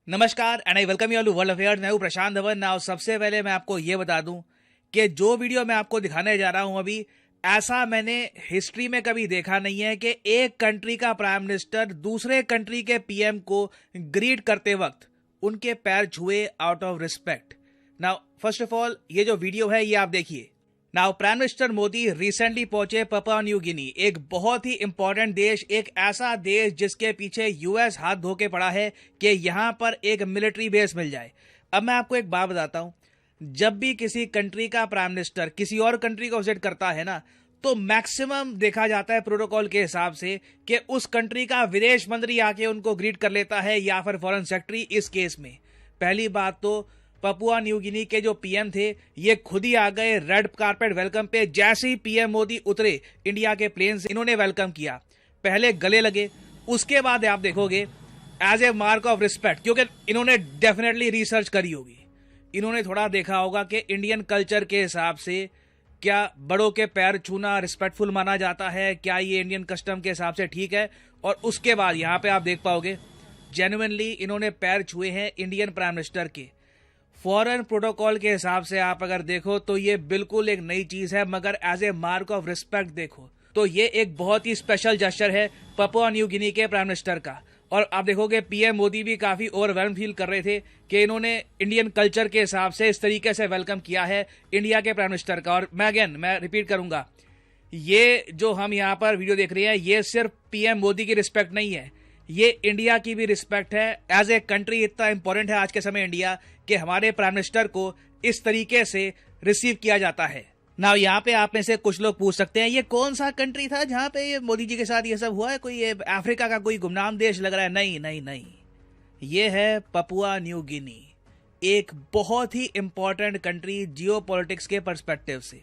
नमस्कार and I welcome you all to world affairs. मैं हूं प्रशांत धवन। नाउ सबसे पहले मैं आपको ये बता दूं कि जो वीडियो मैं आपको दिखाने जा रहा हूं अभी, ऐसा मैंने हिस्ट्री में कभी देखा नहीं है कि एक कंट्री का प्राइम मिनिस्टर दूसरे कंट्री के पीएम को ग्रीट करते वक्त उनके पैर छुए out of respect. Now first of all ये जो वीडियो है ये आप देखिए। Now prime minister Modi recently पहुंचे पपुआ न्यू गिनी, एक बहुत ही इंपॉर्टेंट देश, एक ऐसा देश जिसके पीछे यूएस हाथ धो के पड़ा है कि यहां पर एक मिलिट्री बेस मिल जाए। अब मैं आपको एक बात बताता हूं, जब भी किसी कंट्री का प्राइम मिनिस्टर किसी और कंट्री को विजिट करता है ना, तो मैक्सिमम देखा जाता है प्रोटोकॉल के हिसाब से कि उस कंट्री का विदेश मंत्री आके उनको ग्रीट कर लेता है या फिर फॉरेन सेक्रेटरी। इस केस में पहली बात तो पपुआ न्यू गिनी के जो पीएम थे ये खुद ही आ गए रेड कारपेट वेलकम पे। जैसे ही पीएम मोदी उतरे इंडिया के प्लेन से, इन्होंने वेलकम किया, पहले गले लगे, उसके बाद आप देखोगे as a mark of respect, क्योंकि इन्होंने डेफिनेटली रिसर्च करी होगी, इन्होंने थोड़ा देखा होगा कि इंडियन कल्चर के हिसाब से क्या बड़ों के पैर छूना रिस्पेक्टफुल माना जाता है, क्या ये इंडियन कस्टम के हिसाब से ठीक है। और उसके बाद यहाँ पे आप देख पाओगे जेन्युइनली इन्होंने पैर छुए हैं इंडियन प्राइम मिनिस्टर के। फॉरेन प्रोटोकॉल के हिसाब से आप अगर देखो तो ये बिल्कुल एक नई चीज है, मगर as a mark of respect देखो तो ये एक बहुत ही स्पेशल जेस्चर है पपुआ न्यू गिनी के प्राइम मिनिस्टर का। और आप देखोगे पीएम मोदी भी काफी ओवरवेल्म फील कर रहे थे कि इन्होंने इंडियन कल्चर के हिसाब से इस तरीके से वेलकम किया है इंडिया के प्राइम मिनिस्टर का। और मैं रिपीट करूंगा, ये जो हम यहाँ पर वीडियो देख रहे हैं ये सिर्फ पीएम मोदी की रिस्पेक्ट नहीं है, ये इंडिया की भी रिस्पेक्ट है। एज ए कंट्री इतना इंपॉर्टेंट है आज के समय इंडिया कि हमारे प्राइम मिनिस्टर को इस तरीके से रिसीव किया जाता है। नाउ यहाँ पे आप में से कुछ लोग पूछ सकते हैं ये कौन सा कंट्री था जहां पे ये मोदी जी के साथ ये सब हुआ है, कोई ये अफ्रीका का कोई गुमनाम देश लग रहा है। नहीं नहीं नहीं, ये है पपुआ न्यू गिनी, एक बहुत ही इंपॉर्टेंट कंट्री जियो पॉलिटिक्स के परस्पेक्टिव से।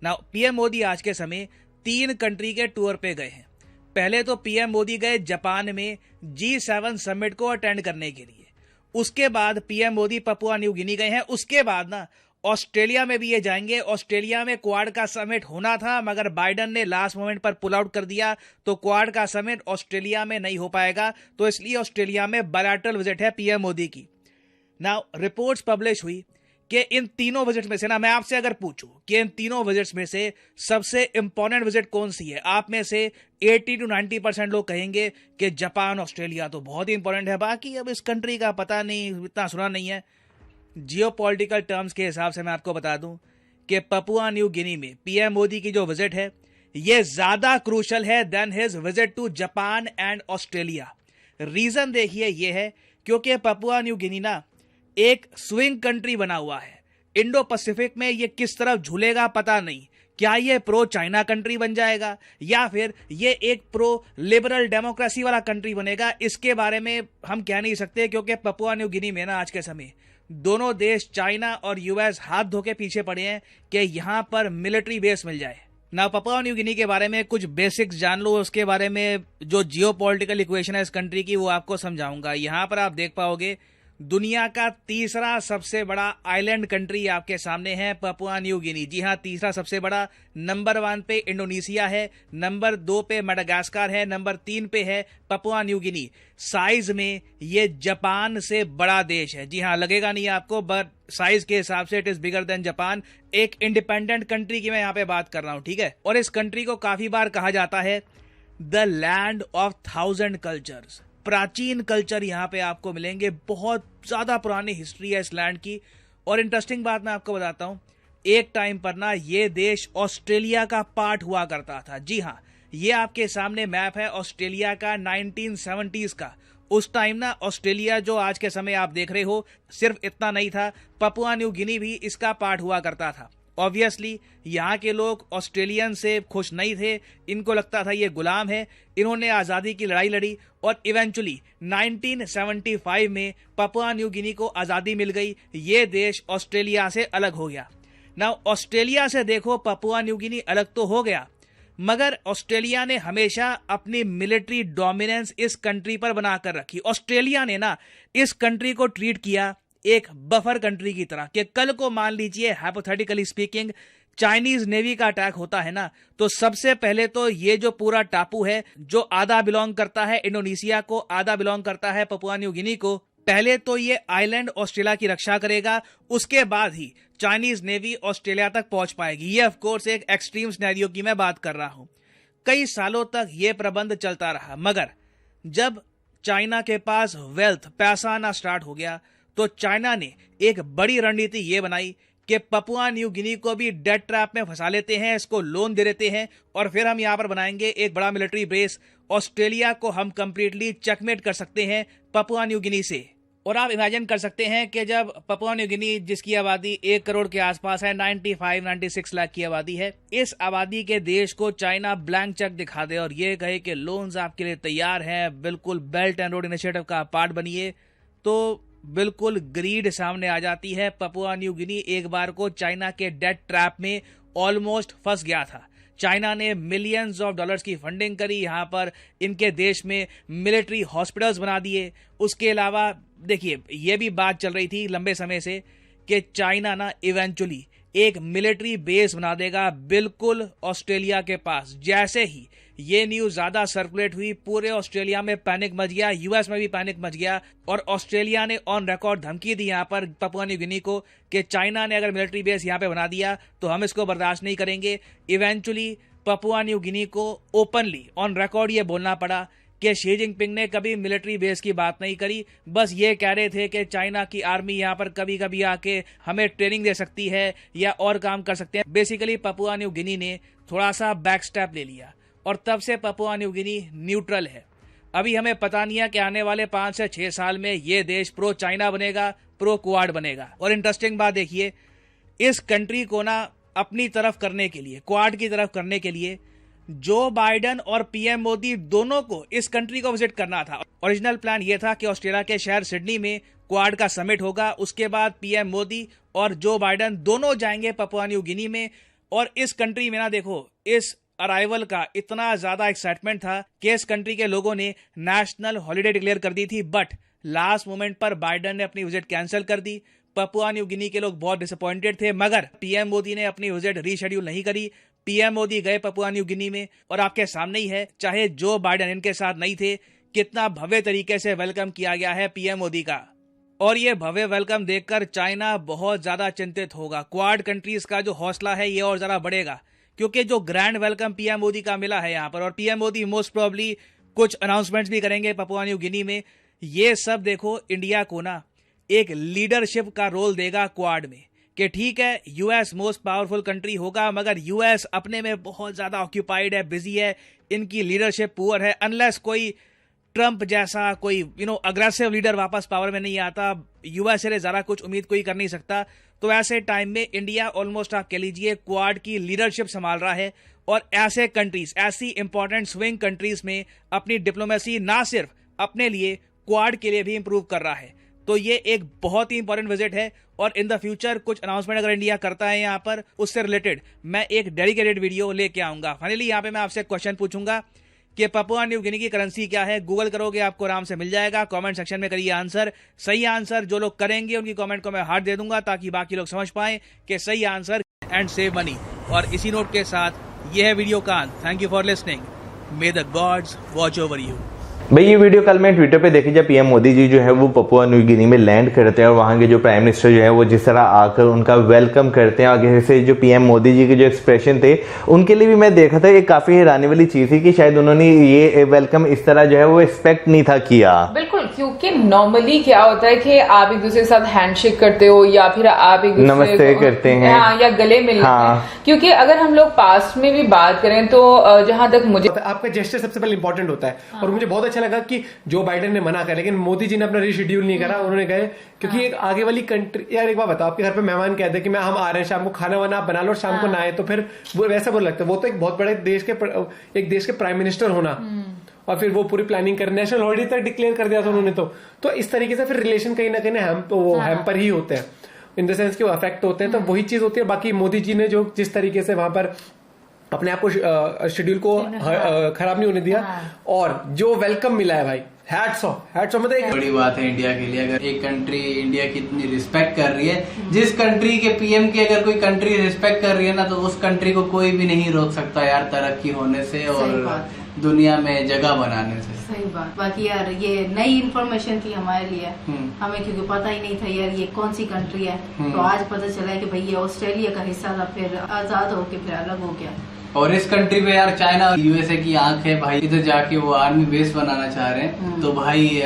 नाउ पीएम मोदी आज के समय 3 कंट्री के टूर पे गए हैं। पहले तो पीएम मोदी गए जापान में G7 समिट को अटेंड करने के लिए, उसके बाद पीएम मोदी पपुआ न्यू गिनी गए हैं, उसके बाद ना ऑस्ट्रेलिया में भी ये जाएंगे। ऑस्ट्रेलिया में क्वाड का समिट होना था मगर बाइडन ने लास्ट मोमेंट पर पुल आउट कर दिया, तो क्वाड का समिट ऑस्ट्रेलिया में नहीं हो पाएगा, तो इसलिए ऑस्ट्रेलिया में बायलैटरल विजिट है पीएम मोदी की। नाउ रिपोर्ट्स पब्लिश हुई कि इन तीनों विजिट में से ना, मैं आपसे अगर पूछूं कि इन तीनों विजिट्स में से सबसे इंपॉर्टेंट विजिट कौन सी है, आप में से 80 to 90% लोग कहेंगे कि जापान ऑस्ट्रेलिया तो बहुत ही इंपॉर्टेंट है। बाकी अब इस कंट्री का पता नहीं, इतना सुना नहीं है। जियो पॉलिटिकल टर्म्स के हिसाब से मैं आपको बता दूं कि पपुआ न्यू गिनी में पीएम मोदी की जो विजिट है ये ज्यादा क्रूशल है than his visit to Japan and Australia. Reason देखिए ये है क्योंकि पपुआ न्यू गिनी ना एक स्विंग कंट्री बना हुआ है। इंडो पैसिफिक में ये किस तरफ झूलेगा पता नहीं, क्या ये प्रो चाइना कंट्री बन जाएगा या फिर ये एक प्रो लिबरल डेमोक्रेसी वाला कंट्री बनेगा, इसके बारे में हम कह नहीं सकते, क्योंकि पपुआ न्यू गिनी में ना आज के समय दोनों देश चाइना और यूएस हाथ धो के पीछे पड़े हैं कि यहां पर मिलिट्री बेस मिल जाए। ना पपुआ न्यू गिनी के बारे में कुछ बेसिक्स जान लो, उसके बारे में जो जियो पॉलिटिकल इक्वेशन है इस कंट्री की वो आपको समझाऊंगा। यहां पर आप देख पाओगे दुनिया का तीसरा सबसे बड़ा आइलैंड कंट्री आपके सामने है पपुआ न्यू गिनी। जी हां, तीसरा सबसे बड़ा। नंबर 1 पे इंडोनेशिया है, नंबर 2 पे मेडागास्कर है, नंबर 3 पे है पपुआ न्यू गिनी। साइज में ये जापान से बड़ा देश है। जी हां, लगेगा नहीं आपको, बट साइज के हिसाब से it is bigger than Japan. एक इंडिपेंडेंट कंट्री की मैं यहाँ पे बात कर रहा हूं, ठीक है। और इस कंट्री को काफी बार कहा जाता है द लैंड ऑफ 1000 कल्चर्स। प्राचीन कल्चर यहाँ पे आपको मिलेंगे, बहुत ज्यादा पुरानी हिस्ट्री है इस लैंड की। और इंटरेस्टिंग बात मैं आपको बताता हूँ, एक टाइम पर ना ये देश ऑस्ट्रेलिया का पार्ट हुआ करता था। जी हाँ, ये आपके सामने मैप है ऑस्ट्रेलिया का 1970s का। उस टाइम ना ऑस्ट्रेलिया जो आज के समय आप देख रहे हो, सिर्फ इतना नहीं था, पपुआ न्यू गिनी भी इसका पार्ट हुआ करता था। ऑब्वियसली यहाँ के लोग ऑस्ट्रेलियन से खुश नहीं थे, इनको लगता था ये गुलाम है। इन्होंने आज़ादी की लड़ाई लड़ी और इवेंचुअली 1975 में पपुआ न्यू गिनी को आज़ादी मिल गई, ये देश ऑस्ट्रेलिया से अलग हो गया। नाउ ऑस्ट्रेलिया से देखो पपुआ न्यू गिनी अलग तो हो गया, मगर ऑस्ट्रेलिया ने हमेशा अपनी मिलिट्री डोमिनेंस इस कंट्री पर बनाकर रखी। ऑस्ट्रेलिया ने ना इस कंट्री को ट्रीट किया एक बफर कंट्री की तरह कि कल को मान लीजिए हाइपोथेटिकली स्पीकिंग चाइनीज नेवी का अटैक होता है ना, तो सबसे पहले तो ये जो पूरा टापू है जो आधा बिलोंग करता है इंडोनेशिया को, आधा बिलोंग करता है पपुआ न्यू गिनी को, पहले तो ये आइलैंड ऑस्ट्रेलिया की रक्षा करेगा, उसके बाद ही चाइनीज नेवी ऑस्ट्रेलिया तक पहुंच पाएगी। ये ऑफ कोर्स एक एक्सट्रीम सिनेरियो की मैं बात कर रहा हूं। कई सालों तक ये प्रबंध चलता रहा, मगर जब चाइना के पास वेल्थ, पैसा आना स्टार्ट हो गया, तो चाइना ने एक बड़ी रणनीति ये बनाई कि पपुआ न्यू गिनी को भी डेट ट्रैप में फंसा लेते हैं, इसको लोन दे देते हैं और फिर हम यहां पर बनाएंगे एक बड़ा मिलिट्री बेस। ऑस्ट्रेलिया को हम कंप्लीटली चेकमेट कर सकते हैं पपुआ न्यू गिनी से। और आप इमेजिन कर सकते हैं कि जब पपुआ न्यू गिनी, जिसकी आबादी 1 करोड़ के आसपास है, 95-96 लाख की आबादी है, इस आबादी के देश को चाइना ब्लैंक चेक दिखा दे और ये कहे कि लोन्स आपके लिए तैयार हैं, बिल्कुल बेल्ट एंड रोड इनिशिएटिव का पार्ट बनिए, तो बिल्कुल ग्रीड सामने आ जाती है। पपुआ न्यू गिनी एक बार को चाइना के डेट ट्रैप में ऑलमोस्ट फंस गया था। चाइना ने मिलियंस ऑफ डॉलर्स की फंडिंग करी, यहां पर इनके देश में मिलिट्री हॉस्पिटल्स बना दिए। उसके अलावा देखिए, ये भी बात चल रही थी लंबे समय से कि चाइना ना इवेंचुअली एक मिलिट्री बेस बना देगा बिल्कुल ऑस्ट्रेलिया के पास। जैसे ही ये न्यूज ज्यादा सर्कुलेट हुई, पूरे ऑस्ट्रेलिया में पैनिक मच गया, यूएस में भी पैनिक मच गया और ऑस्ट्रेलिया ने ऑन रिकॉर्ड धमकी दी यहां पर पपुआ न्यू गिनी को कि चाइना ने अगर मिलिट्री बेस यहां पे बना दिया तो हम इसको बर्दाश्त नहीं करेंगे। इवेंचुअली पपुआ न्यू गिनी को ओपनली ऑन रिकॉर्ड ये बोलना पड़ा कि शी जिनपिंग ने कभी मिलिट्री बेस की बात नहीं करी, बस ये कह रहे थे कि चाइना की आर्मी यहां पर कभी कभी आके हमें ट्रेनिंग दे सकती है या और काम कर सकते हैं। बेसिकली पपुआ न्यू गिनी ने थोड़ा सा बैक स्टेप ले लिया और तब से पपुआ न्यू गिनी न्यूट्रल है। अभी हमें पता नहीं है कि आने वाले 5 से 6 साल में ये देश प्रो चाइना बनेगा, प्रो क्वाड बनेगा। और इंटरेस्टिंग बात देखिए, इस कंट्री को ना अपनी तरफ करने के लिए, क्वाड की तरफ करने के लिए जो बाइडेन और पीएम मोदी दोनों को इस कंट्री को विजिट करना था। ओरिजिनल प्लान यह था कि ऑस्ट्रेलिया के शहर सिडनी में क्वाड का समिट होगा, उसके बाद पीएम मोदी और जो बाइडेन दोनों जाएंगे पपुआ न्यू गिनी में। और इस कंट्री में ना देखो, इस अराइवल का इतना ज्यादा एक्साइटमेंट था कि इस कंट्री के लोगों ने नेशनल हॉलिडे डिक्लेयर कर दी थी, बट लास्ट मोमेंट पर बाइडेन ने अपनी विजिट कैंसिल कर दी। पपुआ न्यू गिनी के लोग बहुत डिसअपॉइंटेड थे, मगर पीएम मोदी ने अपनी विजिट रीशेड्यूल नहीं करी। पीएम मोदी गए पपुआ न्यू गिनी में और आपके सामने ही है, चाहे जो बाइडेन इनके साथ नहीं थे, कितना भव्य तरीके से वेलकम किया गया है पीएम मोदी का। और ये भव्य वेलकम देखकर चाइना बहुत ज्यादा चिंतित होगा। क्वाड कंट्रीज का जो हौसला है ये और ज्यादा बढ़ेगा, क्योंकि जो ग्रैंड वेलकम पीएम मोदी का मिला है यहाँ पर, और पीएम मोदी मोस्ट प्रोबेबली कुछ अनाउंसमेंट्स भी करेंगे पपुआ न्यू गिनी में। ये सब देखो इंडिया को ना एक लीडरशिप का रोल देगा क्वाड में, कि ठीक है यूएस मोस्ट पावरफुल कंट्री होगा, मगर यूएस अपने में बहुत ज्यादा ऑक्यूपाइड है, बिजी है, इनकी लीडरशिप पुअर है। अनलेस कोई ट्रंप जैसा कोई अग्रेसिव लीडर वापस पावर में नहीं आता, यूएस से ज्यादा कुछ उम्मीद कोई कर नहीं सकता। तो ऐसे टाइम में इंडिया ऑलमोस्ट आप कह लीजिए क्वाड की लीडरशिप संभाल रहा है और ऐसे कंट्रीज, ऐसी इंपॉर्टेंट स्विंग कंट्रीज में अपनी डिप्लोमेसी ना सिर्फ अपने लिए, क्वाड के लिए भी इंप्रूव कर रहा है। तो ये एक बहुत ही इंपॉर्टेंट विजिट है और इन द फ्यूचर कुछ अनाउंसमेंट अगर इंडिया करता है यहाँ पर, उससे रिलेटेड मैं एक डेडिकेटेड वीडियो लेके आऊंगा। फाइनली यहाँ पे मैं आपसे क्वेश्चन पूछूंगा कि पपुआ न्यू गिनी की करेंसी क्या है। गूगल करोगे आपको आराम से मिल जाएगा, कमेंट सेक्शन में करिए आंसर। सही आंसर जो लोग करेंगे उनकी कमेंट को मैं हार्ट दे दूंगा, ताकि बाकी लोग समझ पाएं कि सही आंसर एंड सेव मनी। और इसी नोट के साथ यह है वीडियो का अंत। Thank you for listening. May the gods watch over you. भाई ये वीडियो कल मैं ट्विटर पे देखी, जब पीएम मोदी जी जो है वो पपुआ न्यू गिनी में लैंड करते हैं और वहां के जो प्राइम मिनिस्टर जो है वो जिस तरह आकर उनका वेलकम करते हैं, आगे से जो पीएम मोदी जी के जो एक्सप्रेशन थे उनके लिए भी मैं देखा था, ये काफी हैरानी वाली चीज थी कि शायद उन्होंने ये वेलकम इस तरह जो है वो एक्सपेक्ट नहीं था किया। बिल्कुल, क्योंकि नॉर्मली क्या होता है कि आप एक दूसरे के साथ हैंडशेक करते हो या फिर आप एक दूसरे नमस्ते करते हैं, हाँ, या गले मिलते हैं। क्योंकि अगर हम लोग पास्ट में भी बात करें तो जहां तक मुझे आपका जेस्चर सबसे पहले इंपॉर्टेंट होता है। और मुझे बहुत अच्छा लगा कि जो बाइडेन ने मना कर, लेकिन मोदी जी ने अपना रीशेड्यूल नहीं करा, उन्होंने गए। क्योंकि एक आगे वाली कंट्री, यार एक बात बताओ, आपके घर पे मेहमान कहते हैं कि मैं हम आ रहे हैं शाम को, खाना वाना आप बना लो, शाम को ना आए, तो फिर वो वैसा बोल लगता है। वो तो एक बहुत बड़े देश के देश के प्राइम मिनिस्टर होना, और फिर वो पूरी प्लानिंग कर, नेशनल हॉलिडे तक डिक्लेयर कर दिया था उन्होंने। तो इस तरीके से फिर रिलेशन कहीं ना कहीं हम पर ही होते हैं, इन द सेंस कि वो अफेक्ट होते हैं। तो वही चीज होती है। बाकी मोदी जी ने जो जिस तरीके से वहां पर अपने आप को शेड्यूल को खराब नहीं होने दिया, और जो वेलकम मिला है भाई, हैट्स ऑफ मतलब एक बड़ी बात है इंडिया के लिए। अगर एक कंट्री इंडिया की इतनी रिस्पेक्ट कर रही है, जिस कंट्री के पीएम की अगर कोई कंट्री रिस्पेक्ट कर रही है ना, तो उस कंट्री को कोई भी नहीं रोक सकता यार तरक्की होने से। और दुनिया में जगह बनाने से। सही बात। बाकी यार ये नई इन्फॉर्मेशन थी हमारे लिए, हमें क्योंकि पता ही नहीं था यार ये कौन सी कंट्री है, तो आज पता चला कि भाई ये ऑस्ट्रेलिया का हिस्सा था, फिर आजाद होके फिर अलग हो गया। और इस कंट्री पे यार चाइना और यूएसए की आंख है भाई, इधर जाके वो आर्मी बेस बनाना चाह रहे हैं। तो भाई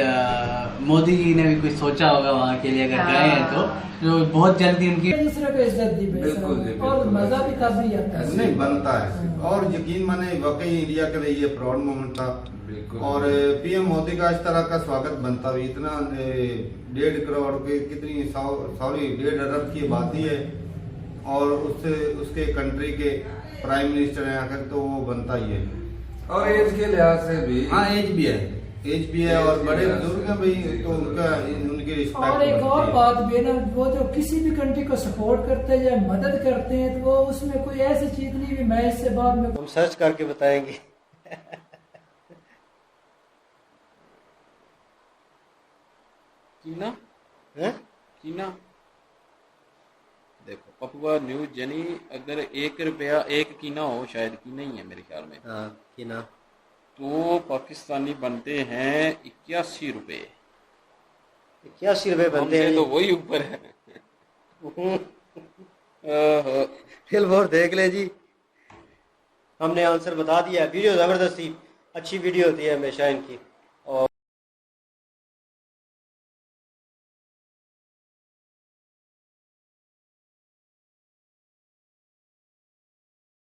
मोदी जी ने भी कुछ सोचा होगा वहाँ के लिए, अगर गए हैं तो जो बहुत जल्दी उनकी दूसरे को इज्जत दी बिल्कुल और मजा भी तभी आता है। नहीं बनता है। और यकीन माने वाकई इंडिया के लिए ये प्राउड मोमेंट था। और पीएम मोदी का इस तरह का स्वागत बनता भी, इतना 1.5 करोड़ के कितनी 1.5 अरब की आबादी है और उससे उसके कंट्री के प्राइम मिनिस्टर हैं आकर, तो वो बनता ही है। और एज के लिहाज से भी, हाँ एज भी है और बड़े बुजुर्ग हैं भाई, तो उनका उनकी रिस्पेक्ट। और एक और बात भी है ना, वो जो किसी भी कंट्री को सपोर्ट करते हैं या मदद करते हैं तो वो उसमें कोई ऐसी चीज नहीं भी मैं इससे बाद में हम सर्च करके बताएंगे। कीना हैं? कीना देखो पपुआ न्यू गिनी, अगर 1 रुपया 1 कीना हो, शायद कीना ही है मेरे ख्याल में, हाँ कीना, तो पाकिस्तानी बनते हैं 81 रुपए। 81 रुपए बनते हैं तो वही ऊपर है। फिल्म और देख ले जी, हमने आंसर बता दिया। वीडियो जबरदस्ती अच्छी वीडियो होती है हमेशा इनकी।